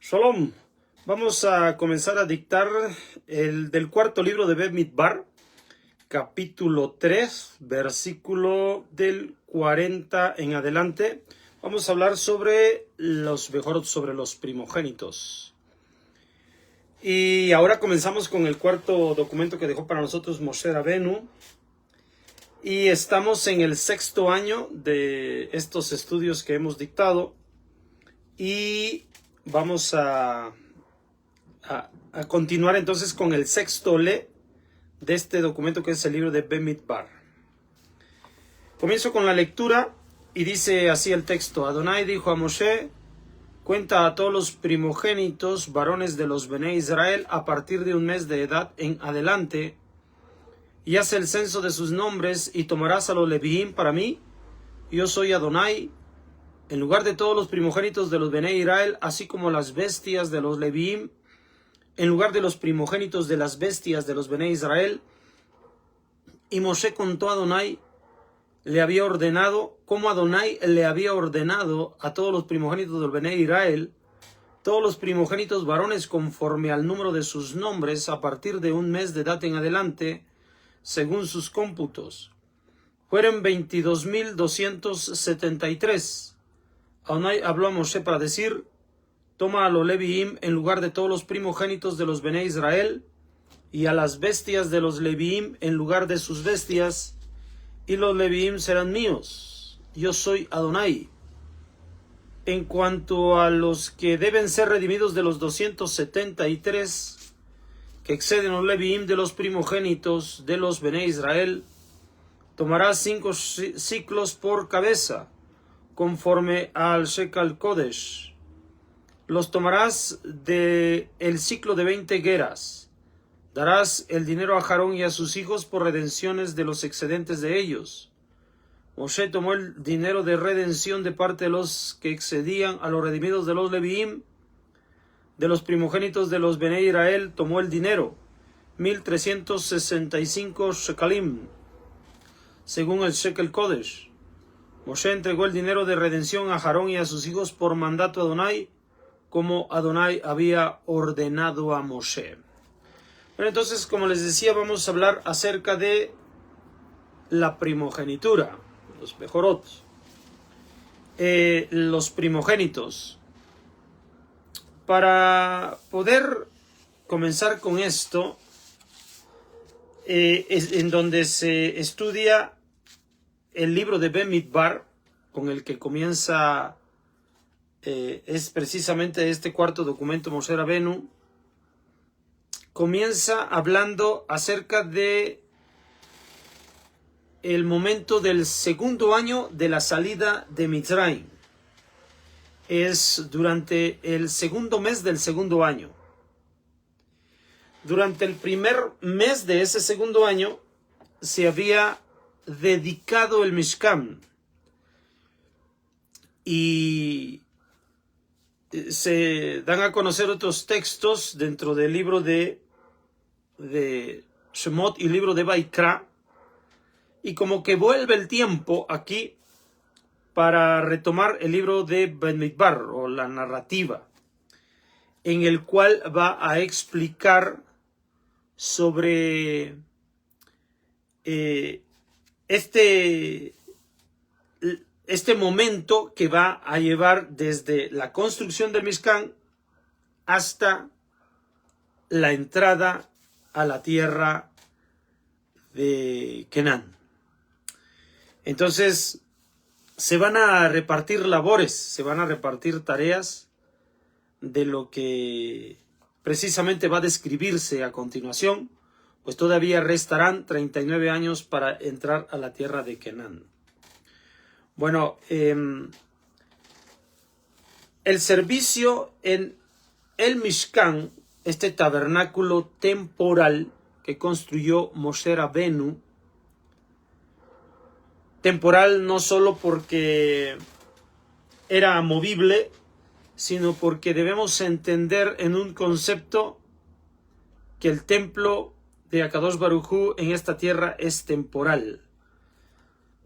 Shalom, vamos a comenzar a dictar del cuarto libro de Bamidbar, capítulo 3, versículo del 40 en adelante. Vamos a hablar sobre los primogénitos. Y ahora comenzamos con el cuarto documento que dejó para nosotros Moshe Rabenu. Y estamos en el 6º año de estos estudios que hemos dictado. Y vamos a continuar entonces con el 6º le de este documento que es el libro de Bamidbar. Comienzo con la lectura y dice así el texto: Adonai dijo a Moshe: cuenta a todos los primogénitos varones de los Bené Israel a partir de un mes de edad en adelante, y haz el censo de sus nombres, y tomarás a los Leviim para mí. Yo soy Adonai. En lugar de todos los primogénitos de los Bené Israel, así como las bestias de los Leviim, en lugar de los primogénitos de las bestias de los Bené Israel. Y Moshe contó a Adonai, le había ordenado, como Adonai le había ordenado a todos los primogénitos del Bené Israel, todos los primogénitos varones conforme al número de sus nombres, a partir de un mes de edad en adelante, según sus cómputos. Fueron 22.273. Adonai habló a Moshe para decir: toma a los Leviim en lugar de todos los primogénitos de los Bené Israel, y a las bestias de los Leviim en lugar de sus bestias, y los Leviim serán míos. Yo soy Adonai. En cuanto a los que deben ser redimidos de los 273, que exceden los Leviim de los primogénitos de los Bené Israel, tomarás 5 ciclos por cabeza, conforme al Shekel Kodesh. Los tomarás del ciclo de 20 gueras. Darás el dinero a Aarón y a sus hijos por redenciones de los excedentes de ellos. Moshe tomó el dinero de redención de parte de los que excedían a los redimidos de los Leviim. De los primogénitos de los Bené Israel tomó el dinero, 1,365 shekalim, según el Shekel Kodesh. Moshe entregó el dinero de redención a Aarón y a sus hijos por mandato de Adonai, como Adonai había ordenado a Moshe. Bueno, entonces, como les decía, vamos a hablar acerca de la primogenitura, los Bejorot, los primogénitos. Para poder comenzar con esto, es en donde se estudia el libro de Bamidbar, con el que comienza, es precisamente este cuarto documento Moshe Rabenu. Comienza hablando acerca de el momento del segundo año de la salida de Mitzrayim. Es durante el segundo mes del segundo año. Durante el primer mes de ese segundo año se había dedicado el Mishkan, y se dan a conocer otros textos dentro del libro de Shemot y libro de Vaikra, y como que vuelve el tiempo aquí para retomar el libro de Bamidbar, o la narrativa, en el cual va a explicar sobre este momento que va a llevar desde la construcción del Mishkan hasta la entrada a la tierra de Canaán. Entonces, se van a repartir labores, se van a repartir tareas de lo que precisamente va a describirse a continuación, pues todavía restarán 39 años para entrar a la tierra de Canaán. Bueno, el servicio en el Mishkan, este tabernáculo temporal que construyó Moshe Rabenu, temporal no solo porque era movible, sino porque debemos entender en un concepto que el templo de Akadosh Baruj Hu en esta tierra es temporal.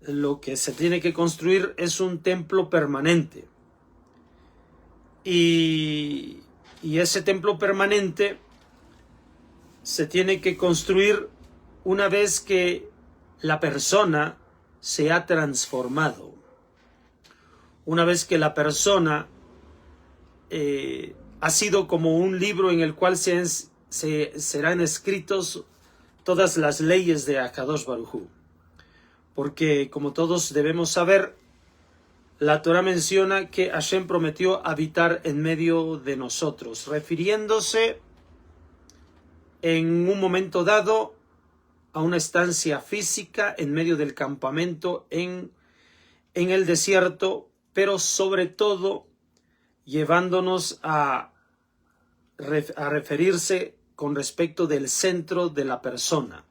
Lo que se tiene que construir es un templo permanente. Y Y ese templo permanente se tiene que construir una vez que la persona se ha transformado. Una vez que la persona ha sido como un libro en el cual serán escritos todas las leyes de Akadosh Baruj Hu. Porque, como todos debemos saber, la Torah menciona que Hashem prometió habitar en medio de nosotros, refiriéndose en un momento dado a una estancia física en medio del campamento en el desierto, pero sobre todo llevándonos a referirse con respecto del centro de la persona,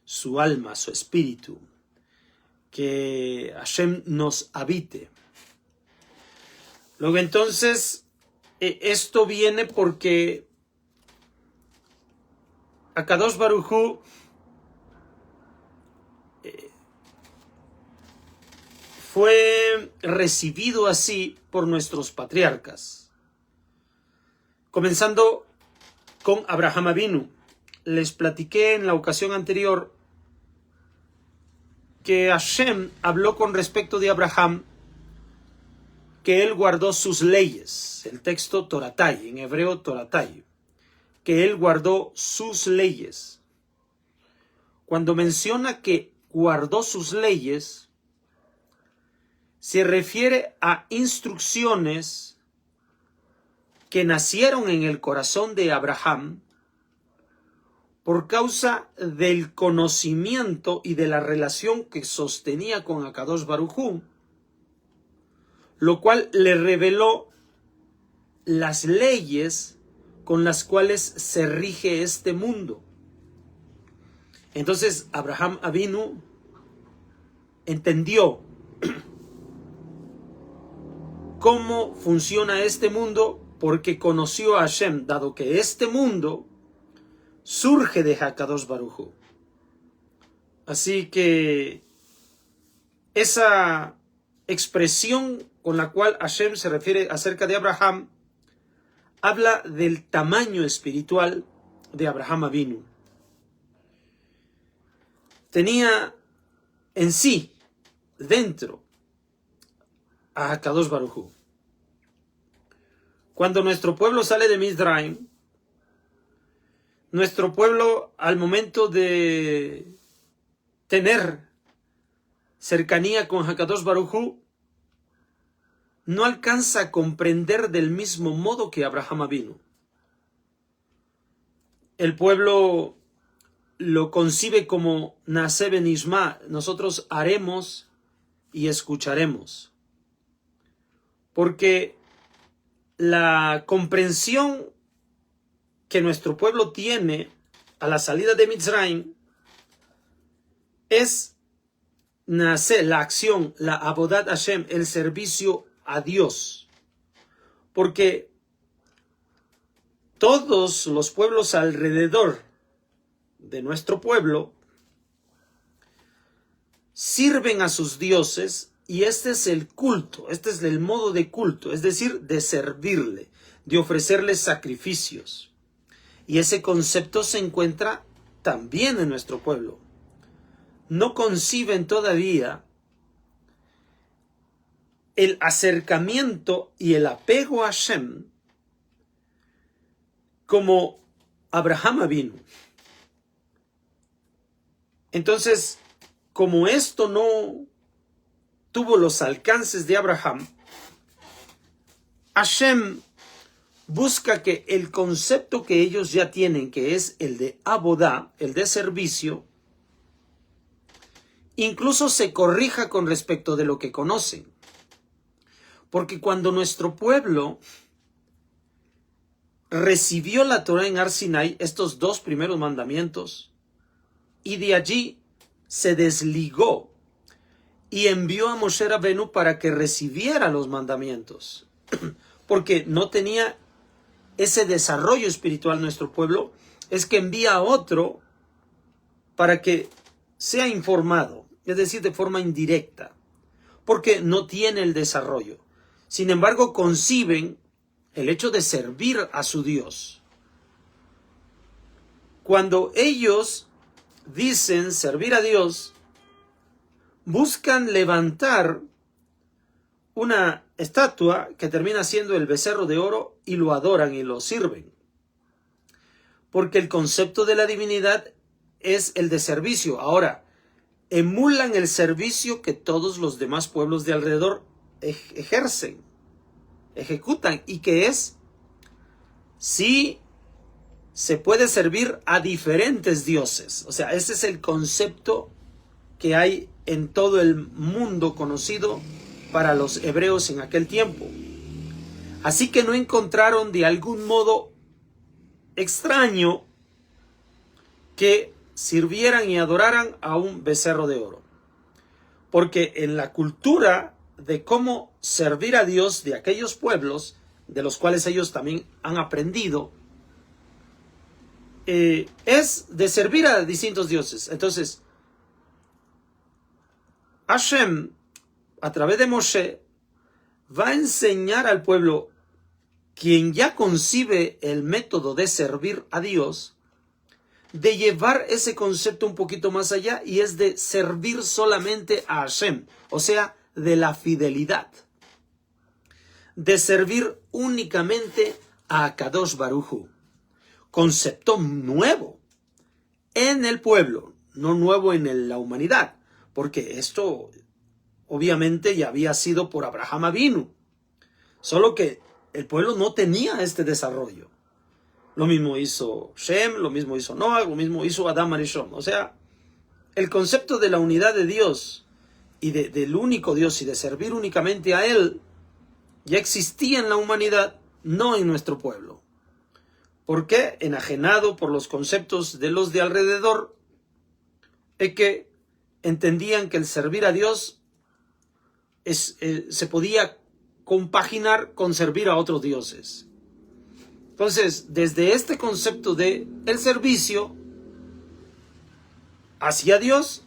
su alma, su espíritu, que Hashem nos habite. Luego entonces, esto viene porque Akadosh Baruj Hu fue recibido así por nuestros patriarcas. Comenzando con Abraham Avinu. Les platiqué en la ocasión anterior que Hashem habló con respecto de Abraham, que él guardó sus leyes. El texto Toratai, en hebreo Toratai, que él guardó sus leyes. Cuando menciona que guardó sus leyes, se refiere a instrucciones que nacieron en el corazón de Abraham por causa del conocimiento y de la relación que sostenía con Akadosh Baruj Hu, lo cual le reveló las leyes con las cuales se rige este mundo. Entonces Abraham Avinu entendió cómo funciona este mundo porque conoció a Hashem, dado que este mundo surge de Akadosh Baruj Hu. Así que esa expresión con la cual Hashem se refiere acerca de Abraham habla del tamaño espiritual de Abraham Avinu. Tenía en sí, dentro, a Akadosh Baruj Hu. Cuando nuestro pueblo sale de Mizraim, nuestro pueblo, al momento de tener cercanía con Akadosh Baruj Hu, no alcanza a comprender del mismo modo que Abraham Avinu. El pueblo lo concibe como Naaseh Benishma, nosotros haremos y escucharemos. Porque la comprensión que nuestro pueblo tiene a la salida de Mitzrayim es Naaseh, la acción, la Avodat Hashem, el servicio a Dios. Porque todos los pueblos alrededor de nuestro pueblo sirven a sus dioses, y este es el culto, este es el modo de culto, es decir, de servirle, de ofrecerle sacrificios. Y ese concepto se encuentra también en nuestro pueblo. No conciben todavía el acercamiento y el apego a Hashem como Abraham Avinu. Entonces, como esto no tuvo los alcances de Abraham, Hashem busca que el concepto que ellos ya tienen, que es el de Abodá, el de servicio, incluso se corrija con respecto de lo que conocen. Porque cuando nuestro pueblo recibió la Torah en Har Sinai, estos 2 primeros mandamientos, y de allí se desligó y envió a Moshe Rabenu para que recibiera los mandamientos, porque no tenía ese desarrollo espiritual nuestro pueblo, es que envía a otro para que sea informado, es decir, de forma indirecta, porque no tiene el desarrollo. Sin embargo, conciben el hecho de servir a su Dios. Cuando ellos dicen servir a Dios, buscan levantar una estatua que termina siendo el becerro de oro y lo adoran y lo sirven. Porque el concepto de la divinidad es el de servicio. Ahora, emulan el servicio que todos los demás pueblos de alrededor ejercen, ejecutan, y que es, sí, se puede servir a diferentes dioses. O sea, ese es el concepto que hay en todo el mundo conocido para los hebreos en aquel tiempo. Así que no encontraron de algún modo extraño que sirvieran y adoraran a un becerro de oro. Porque en la cultura de cómo servir a Dios de aquellos pueblos, de los cuales ellos también han aprendido, es de servir a distintos dioses. Entonces, Hashem, a través de Moshe, va a enseñar al pueblo, quien ya concibe el método de servir a Dios, de llevar ese concepto un poquito más allá, y es de servir solamente a Hashem, o sea, de la fidelidad, de servir únicamente a Kadosh Baruj Hu. Concepto nuevo en el pueblo, no nuevo en la humanidad, porque esto obviamente ya había sido por Abraham Avinu, solo que el pueblo no tenía este desarrollo. Lo mismo hizo Shem, lo mismo hizo Noah, lo mismo hizo Adam Arishon. O sea, el concepto de la unidad de Dios y del único Dios y de servir únicamente a Él ya existía en la humanidad, no en nuestro pueblo. ¿Por qué? Enajenado por los conceptos de los de alrededor, es que entendían que el servir a Dios se podía compaginar con servir a otros dioses. Entonces, desde este concepto de el servicio hacia Dios,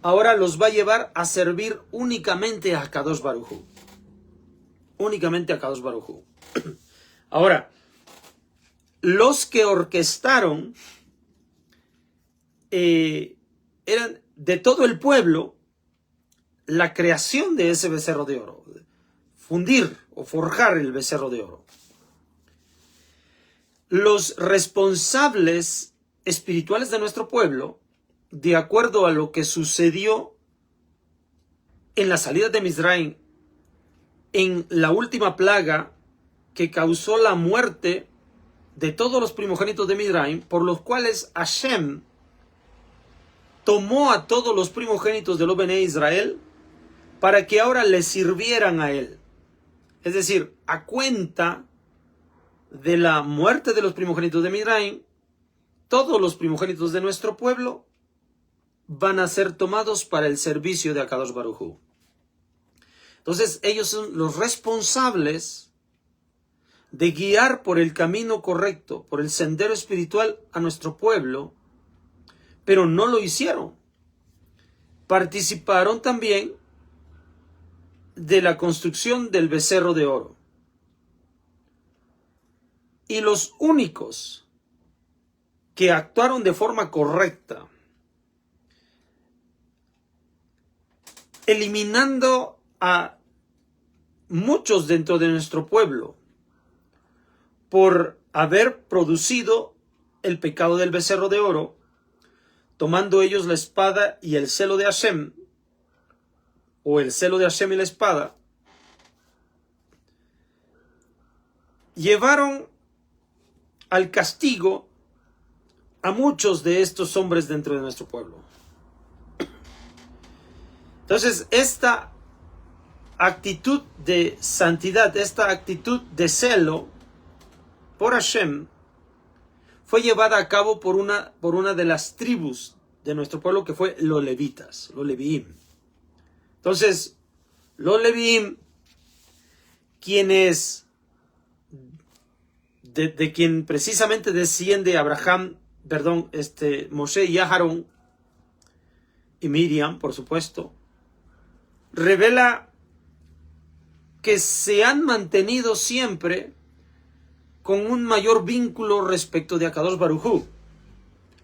ahora los va a llevar a servir únicamente a Kadosh Baruj Hu. Únicamente a Kadosh Baruj Hu. Ahora, los que orquestaron eran de todo el pueblo la creación de ese becerro de oro, fundir o forjar el becerro de oro. Los responsables espirituales de nuestro pueblo, de acuerdo a lo que sucedió en la salida de Misraim, en la última plaga que causó la muerte de todos los primogénitos de Misraim, por los cuales Hashem tomó a todos los primogénitos de los Bené Israel para que ahora le sirvieran a él. Es decir, a cuenta de la muerte de los primogénitos de Misraim, todos los primogénitos de nuestro pueblo van a ser tomados para el servicio de Akadosh Baruj Hu. Entonces ellos son los responsables de guiar por el camino correcto, por el sendero espiritual a nuestro pueblo, pero no lo hicieron. Participaron también de la construcción del becerro de oro. Y los únicos que actuaron de forma correcta, eliminando a muchos dentro de nuestro pueblo por haber producido el pecado del becerro de oro, tomando ellos la espada y el celo de Hashem, o el celo de Hashem y la espada, llevaron al castigo a muchos de estos hombres dentro de nuestro pueblo. Entonces, esta actitud de santidad, esta actitud de celo por Hashem, fue llevada a cabo por una de las tribus de nuestro pueblo, que fue los levitas, los leviim. Entonces, los leviim, quienes de quien precisamente desciende Moshe y Aarón y Miriam, por supuesto, revela que se han mantenido siempre con un mayor vínculo respecto de Akadosh Baruj Hu.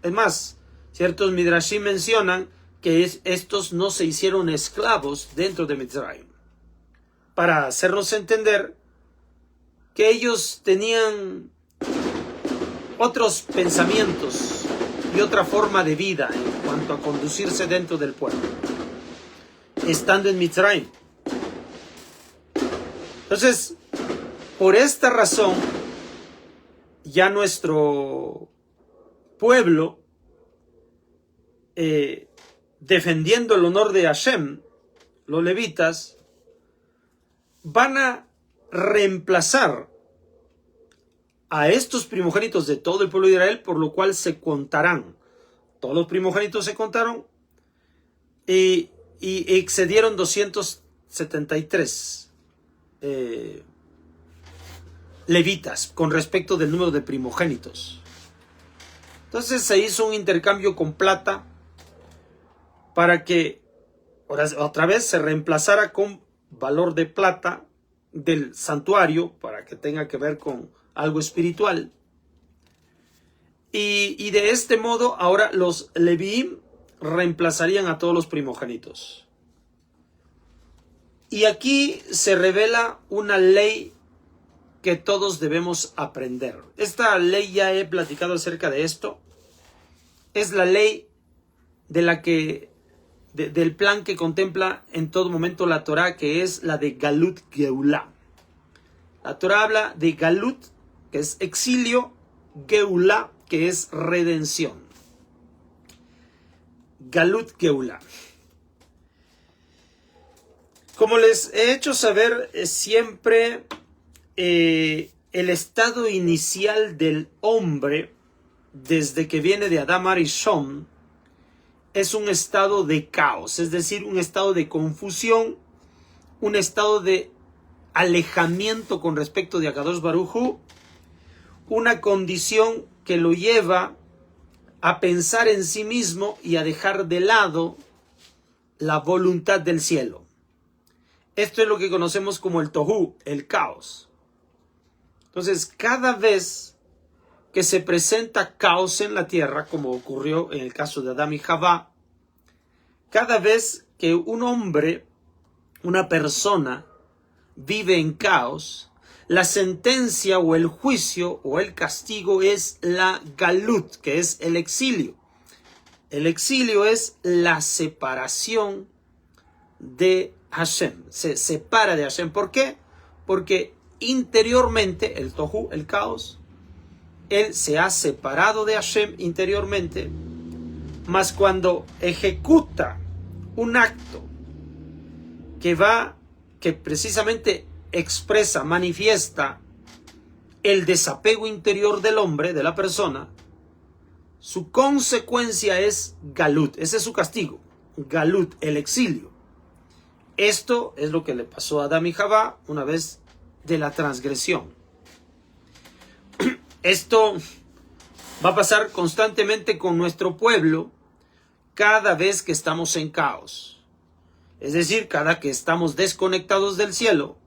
Es más, ciertos Midrashim mencionan que estos no se hicieron esclavos dentro de Mitzrayim. Para hacernos entender que ellos tenían otros pensamientos y otra forma de vida en cuanto a conducirse dentro del pueblo, estando en Mitzrayim. Entonces, por esta razón, ya nuestro pueblo, defendiendo el honor de Hashem, los levitas, van a reemplazar a estos primogénitos de todo el pueblo de Israel, por lo cual se contarán. Todos los primogénitos se contaron y excedieron 273 levitas con respecto del número de primogénitos. Entonces se hizo un intercambio con plata para que otra vez se reemplazara con valor de plata del santuario, para que tenga que ver con algo espiritual. Y de este modo ahora los Leviim reemplazarían a todos los primogénitos. Y aquí se revela una ley que todos debemos aprender. Esta ley, ya he platicado acerca de esto, es la ley del plan que contempla en todo momento la Torah, que es la de Galut Geulah. La Torah habla de Galut, que es exilio, Geulah, que es redención. Galut Geulah. Como les he hecho saber, siempre el estado inicial del hombre, desde que viene de Adam Arishon, es un estado de caos, es decir, un estado de confusión, un estado de alejamiento con respecto de Akadosh Baruj Hu, una condición que lo lleva a pensar en sí mismo y a dejar de lado la voluntad del cielo. Esto es lo que conocemos como el tohu, el caos. Entonces, cada vez que se presenta caos en la tierra, como ocurrió en el caso de Adán y Javá, cada vez que un hombre, una persona, vive en caos, la sentencia o el juicio o el castigo es la galut, que es el exilio. El exilio es la separación de Hashem, se separa de Hashem. ¿Por qué? Porque interiormente, el tohu, el caos, él se ha separado de Hashem interiormente, mas cuando ejecuta un acto que precisamente expresa, manifiesta el desapego interior del hombre, de la persona, su consecuencia es galut, ese es su castigo, galut, el exilio. Esto es lo que le pasó a Adán y Javá una vez de la transgresión. Esto va a pasar constantemente con nuestro pueblo cada vez que estamos en caos. Es decir, cada que estamos desconectados del cielo,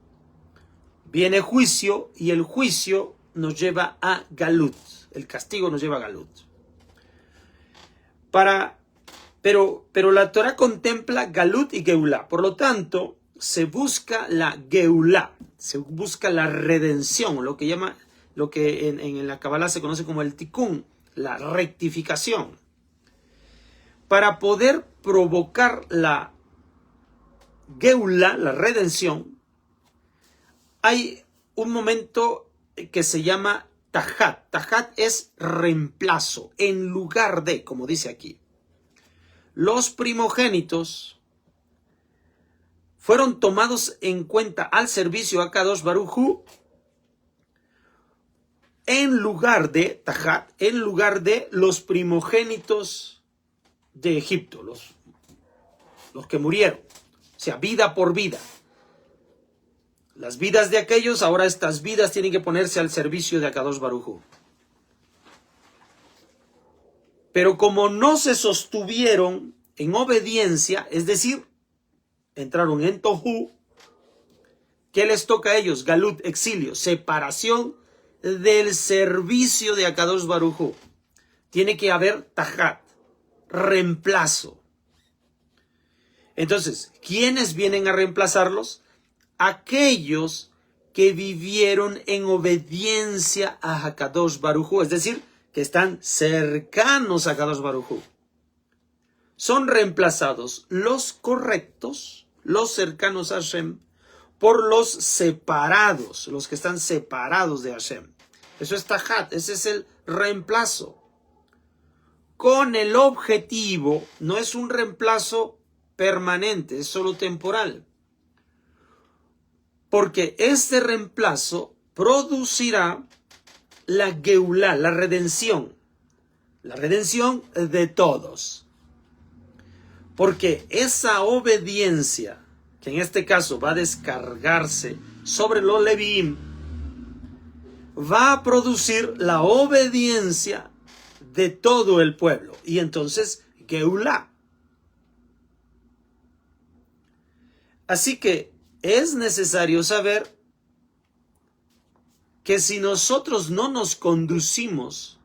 viene juicio y el juicio nos lleva a galut. El castigo nos lleva a galut. Pero la Torah contempla galut y geulah. Por lo tanto, se busca la geulah, se busca la redención, lo que en la Kabbalah se conoce como el tikkun, la rectificación. Para poder provocar la geulah, la redención, hay un momento que se llama tajat. Tajat es reemplazo, en lugar de, como dice aquí. Los primogénitos fueron tomados en cuenta al servicio a Kadosh Baruj Hu en lugar de tajat, en lugar de los primogénitos de Egipto, los que murieron, o sea, vida por vida. Las vidas de aquellos, ahora estas vidas tienen que ponerse al servicio de Akadosh Baruj Hu. Pero como no se sostuvieron en obediencia, es decir, entraron en tohu, ¿qué les toca a ellos? Galut, exilio, separación del servicio de Akadosh Baruj Hu. Tiene que haber tajat, reemplazo. Entonces, ¿quiénes vienen a reemplazarlos? Aquellos que vivieron en obediencia a Akadosh Baruj Hu, es decir, que están cercanos a Akadosh Baruj Hu. Son reemplazados los correctos, los cercanos a Hashem, por los separados, los que están separados de Hashem. Eso es tajat, ese es el reemplazo. Con el objetivo, no es un reemplazo permanente, es solo temporal. Porque este reemplazo producirá la Geulá, la redención de todos. Porque esa obediencia, que en este caso va a descargarse sobre los Leviim, va a producir la obediencia de todo el pueblo. Y entonces, Geulá. Así que es necesario saber que si nosotros no nos conducimos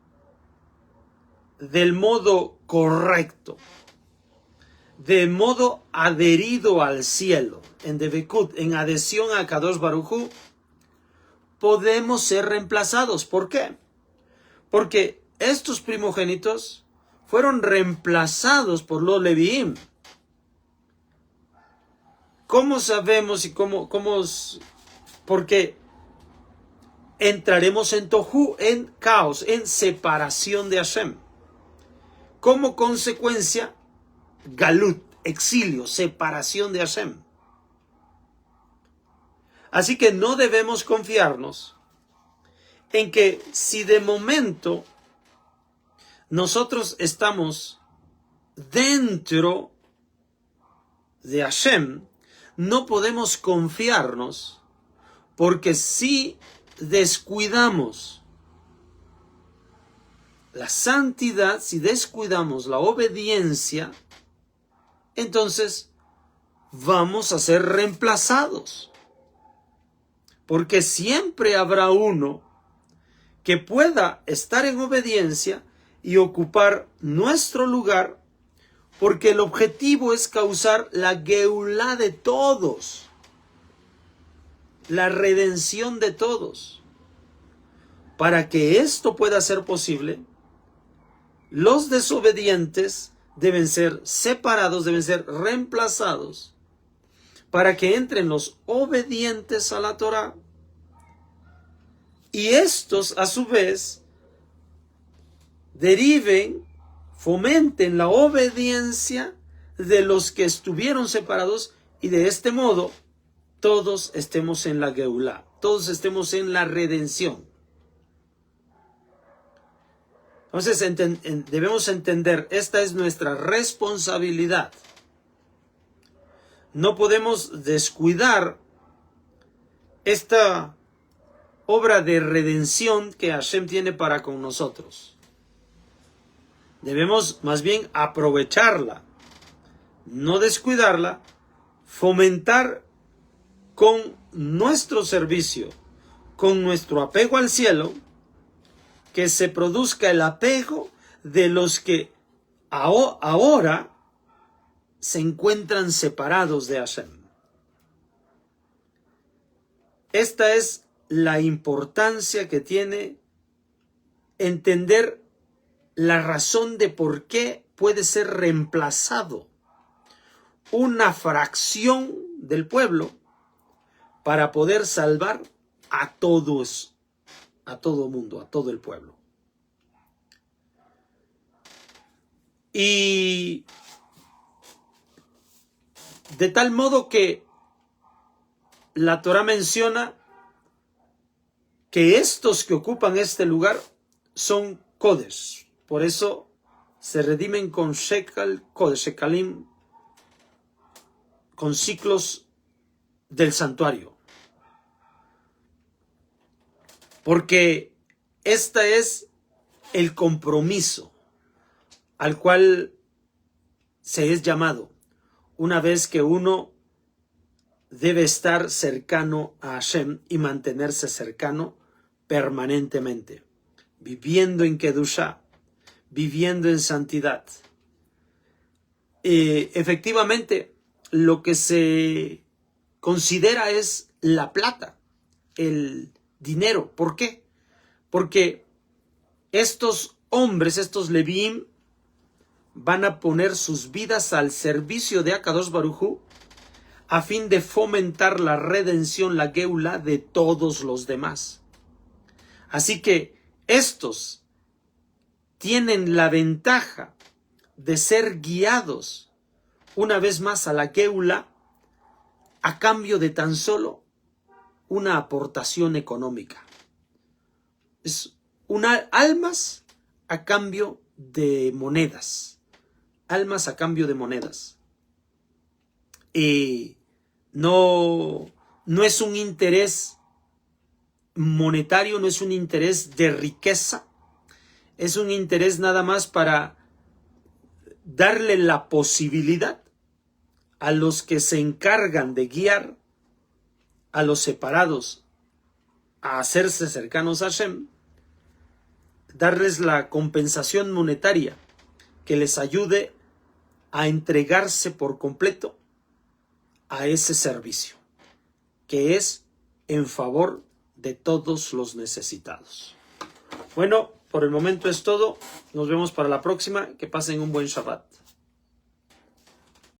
del modo correcto, de modo adherido al cielo, en Devekut, en adhesión a Kadosh Baruj Hu, podemos ser reemplazados. ¿Por qué? Porque estos primogénitos fueron reemplazados por los Leviim. ¿Cómo sabemos y cómo? Porque entraremos en Tohu, en caos, en separación de Hashem. Como consecuencia, Galut, exilio, separación de Hashem. Así que no debemos confiarnos en que si de momento nosotros estamos dentro de Hashem, no podemos confiarnos, porque si descuidamos la santidad, si descuidamos la obediencia, entonces vamos a ser reemplazados. Porque siempre habrá uno que pueda estar en obediencia y ocupar nuestro lugar, porque el objetivo es causar la geulá de todos, la redención de todos. Para que esto pueda ser posible, los desobedientes deben ser separados, deben ser reemplazados, para que entren los obedientes a la Torá. Y estos, a su vez, deriven, fomenten la obediencia de los que estuvieron separados, y de este modo todos estemos en la Geulá, todos estemos en la redención. Entonces debemos entender, esta es nuestra responsabilidad. No podemos descuidar esta obra de redención que Hashem tiene para con nosotros. Debemos más bien aprovecharla, no descuidarla, fomentar con nuestro servicio, con nuestro apego al cielo, que se produzca el apego de los que ahora se encuentran separados de Hashem. Esta es la importancia que tiene entender la razón de por qué puede ser reemplazado una fracción del pueblo para poder salvar a todos, a todo mundo, a todo el pueblo. Y de tal modo que la Torá menciona que estos que ocupan este lugar son Kodesh. Por eso se redimen con Shekel, Kodesh, Shekalim, con ciclos del santuario. Porque este es el compromiso al cual se es llamado una vez que uno debe estar cercano a Hashem y mantenerse cercano permanentemente, viviendo en Kedushá, viviendo en santidad. Efectivamente, lo que se considera es la plata, el dinero. ¿Por qué? Porque estos hombres, estos Leviim, van a poner sus vidas al servicio de Akadosh Baruj Hu a fin de fomentar la redención, la Geula de todos los demás. Así que estos tienen la ventaja de ser guiados una vez más a la Geula a cambio de tan solo una aportación económica. Es almas a cambio de monedas. Almas a cambio de monedas. No es un interés monetario, no es un interés de riqueza, es un interés nada más para darle la posibilidad a los que se encargan de guiar a los separados a hacerse cercanos a Hashem, darles la compensación monetaria que les ayude a entregarse por completo a ese servicio, que es en favor de todos los necesitados. Bueno, por el momento es todo. Nos vemos para la próxima. Que pasen un buen Shabbat.